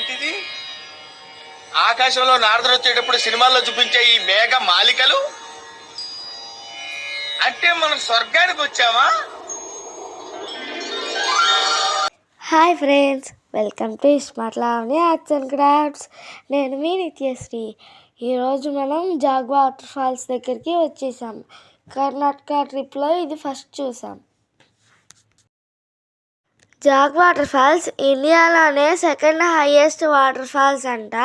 ఏంటిది? ఆకాశంలో నారదుడు వచ్చేటప్పుడు సినిమాల్లో చూపించే ఈ మేఘ మాలికలు అంటే మనం స్వర్గానికి వచ్చామా? Hi friends, welcome to smart Lavani arts and crafts. నేను మీ నిత్యశ్రీ. ఈరోజు మనం జాగ్ వాటర్ ఫాల్స్ దగ్గరికి వచ్చేసాం. కర్ణాటక ట్రిప్లో ఇది ఫస్ట్ చూసాం. జాగ్ వాటర్ ఫాల్స్ ఇండియాలోనే సెకండ్ హైయెస్ట్ వాటర్ ఫాల్స్ అంట.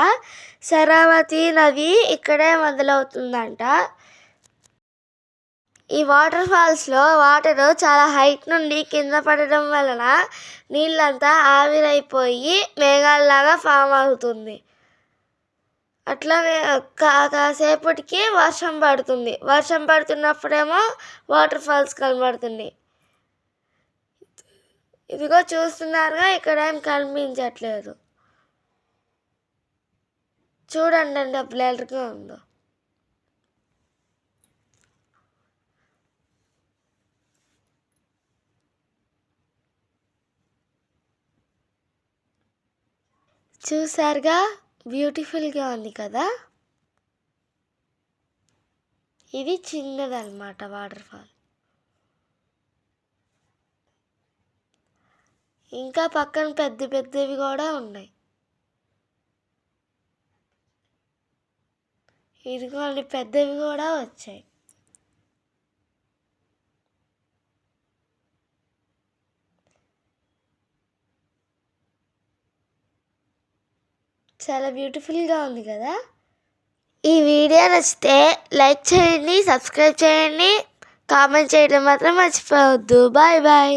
శరావతి నది ఇక్కడే మొదలవుతుందంట. ఈ వాటర్ ఫాల్స్లో వాటర్ చాలా హైట్ నుండి కింద పడడం వలన నీళ్ళంతా ఆవిరైపోయి మేఘాల్లాగా ఫామ్ అవుతుంది. అట్లా కాసేపటికి వర్షం పడుతుంది. వర్షం పడుతున్నప్పుడేమో వాటర్ ఫాల్స్ కనబడుతుంది. ఇదిగో చూస్తున్నారుగా, ఇక్కడ ఏం కనిపించట్లేదు. చూడండి ఎంత బ్లర్గా ఉందో. చూసారుగా, బ్యూటిఫుల్గా ఉంది కదా. ఇది చిన్నదన్నమాట వాటర్ ఫాల్. ఇంకా పక్కన పెద్ద పెద్దవి కూడా ఉన్నాయి. ఇదిగోండి, పెద్దవి కూడా వచ్చాయి. చాలా బ్యూటిఫుల్గా ఉంది కదా. ఈ వీడియో నచ్చితే లైక్ చేయండి, సబ్స్క్రైబ్ చేయండి, కామెంట్ చేయడం మాత్రం మర్చిపోవద్దు. Bye bye.